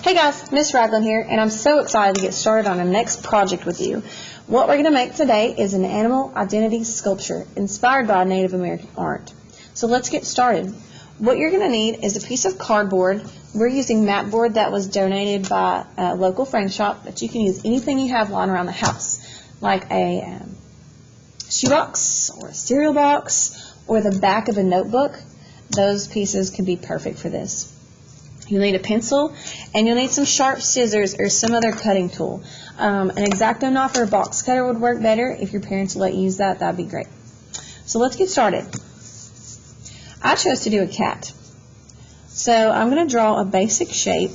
Hey guys, Miss Ragland here, and I'm so excited to get started on our next project with you. What we're going to make today is an animal identity sculpture inspired by Native American art. So let's get started. What you're going to need is a piece of cardboard. We're using mat board that was donated by a local frame shop, but you can use anything you have lying around the house, like a shoebox or a cereal box or the back of a notebook. Those pieces can be perfect for this. You'll need a pencil, and you'll need some sharp scissors or some other cutting tool. An X-Acto knife or a box cutter would work better. If your parents will let you use that, that'd be great. So let's get started. I chose to do a cat. So I'm going to draw a basic shape.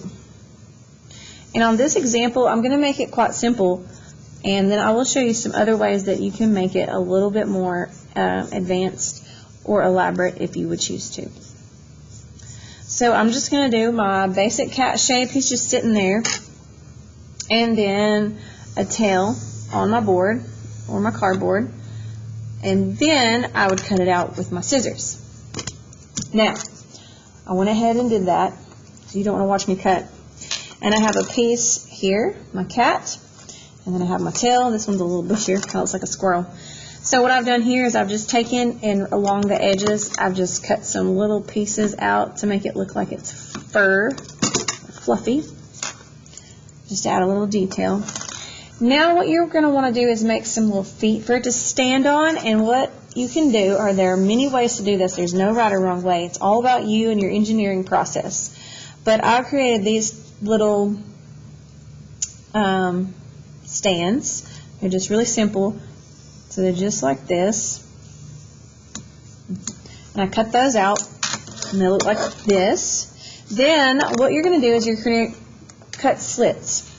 And on this example, I'm going to make it quite simple, and then I will show you some other ways that you can make it a little bit more advanced or elaborate if you would choose to. So I'm just going to do my basic cat shape. He's just sitting there. And then a tail on my board or my cardboard. And then I would cut it out with my scissors. Now, I went ahead and did that. So you don't want to watch me cut. And I have a piece here, my cat. And then I have my tail. This one's a little bushier. It looks like a squirrel. So what I've done here is I've just taken and along the edges, I've just cut some little pieces out to make it look like it's fur, fluffy, just to add a little detail. Now what you're going to want to do is make some little feet for it to stand on, and what you can do, or there are many ways to do this, there's no right or wrong way, it's all about you and your engineering process. But I created these little stands. They're just really simple. So they're just like this, and I cut those out, and they look like this. Then what you're going to do is you're going to cut slits.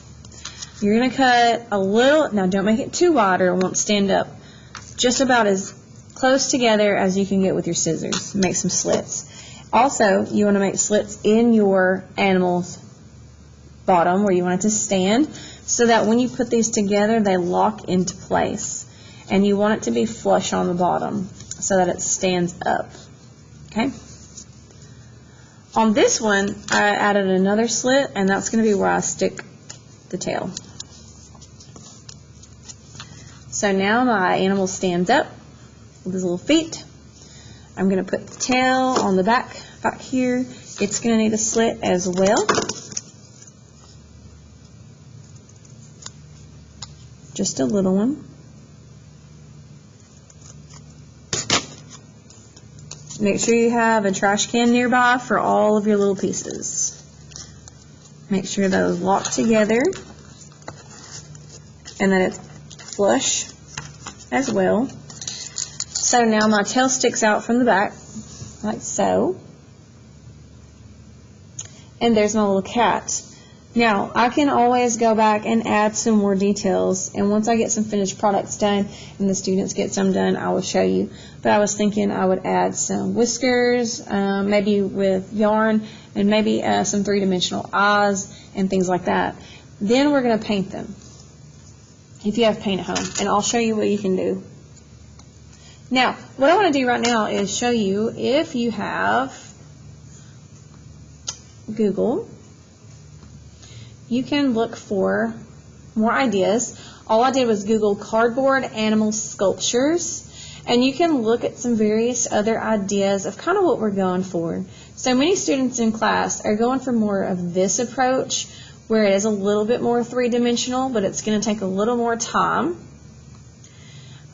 You're going to cut a little, now don't make it too wide or it won't stand up, just about as close together as you can get with your scissors. Make some slits. Also, you want to make slits in your animal's bottom where you want it to stand, so that when you put these together, they lock into place. And you want it to be flush on the bottom so that it stands up. Okay? On this one, I added another slit, and that's going to be where I stick the tail. So now my animal stands up with his little feet. I'm going to put the tail on the back here. It's going to need a slit as well. Just a little one. Make sure you have a trash can nearby for all of your little pieces. Make sure those lock together and that it's flush as well. So now my tail sticks out from the back, like so. And there's my little cat. Now, I can always go back and add some more details, and once I get some finished products done and the students get some done, I will show you. But I was thinking I would add some whiskers, maybe with yarn, and maybe some three-dimensional eyes and things like that. Then we're going to paint them, if you have paint at home, and I'll show you what you can do. Now, what I want to do right now is show you, if you have Google, you can look for more ideas. All I did was Google cardboard animal sculptures, and you can look at some various other ideas of kind of what we're going for. So many students in class are going for more of this approach, where it is a little bit more three-dimensional, but it's going to take a little more time.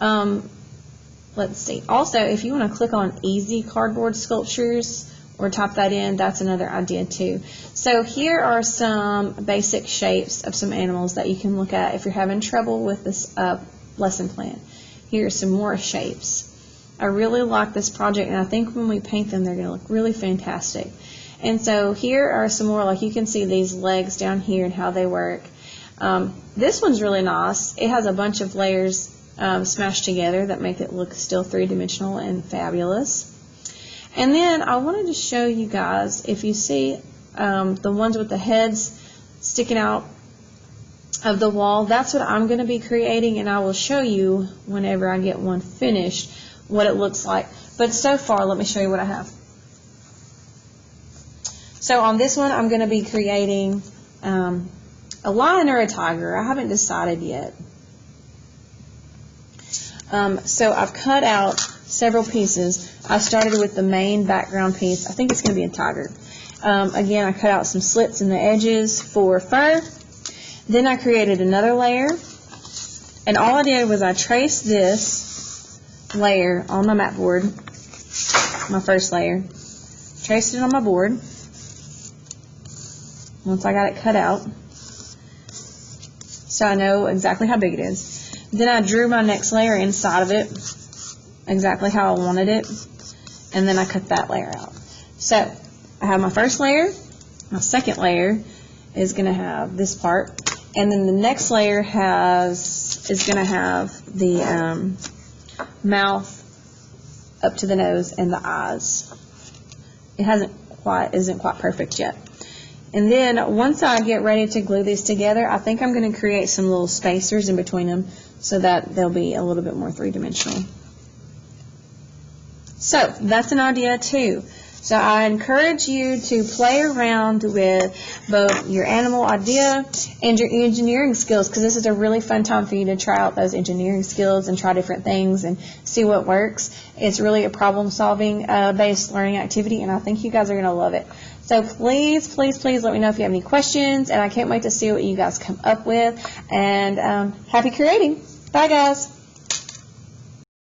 Let's see. Also, if you want to click on easy cardboard sculptures, or type that in, that's another idea too. So here are some basic shapes of some animals that you can look at if you're having trouble with this lesson plan. Here are some more shapes. I really like this project, and I think when we paint them, they're going to look really fantastic. And so here are some more, like you can see these legs down here and how they work. This one's really nice. It has a bunch of layers smashed together that make it look still three-dimensional and fabulous. And then I wanted to show you guys, if you see the ones with the heads sticking out of the wall, that's what I'm going to be creating, and I will show you whenever I get one finished what it looks like. But so far, let me show you what I have. So on this one, I'm going to be creating a lion or a tiger. I haven't decided yet. So I've cut out several pieces. I started with the main background piece. I think it's going to be a tiger. Again, I cut out some slits in the edges for fur. Then I created another layer. And all I did was I traced this layer on my mat board, my first layer. Traced it on my board. Once I got it cut out, so I know exactly how big it is. Then I drew my next layer inside of it, exactly how I wanted it, and then I cut that layer out. So I have my first layer, my second layer is going to have this part, and then the next layer is going to have the mouth up to the nose and the eyes. It isn't quite perfect yet. And then once I get ready to glue these together, I think I'm going to create some little spacers in between them so that they'll be a little bit more three-dimensional. So that's an idea too. So I encourage you to play around with both your animal idea and your engineering skills, because this is a really fun time for you to try out those engineering skills and try different things and see what works. It's really a problem-solving based learning activity, and I think you guys are going to love it. So please, please, please let me know if you have any questions, and I can't wait to see what you guys come up with. And happy creating. Bye, guys.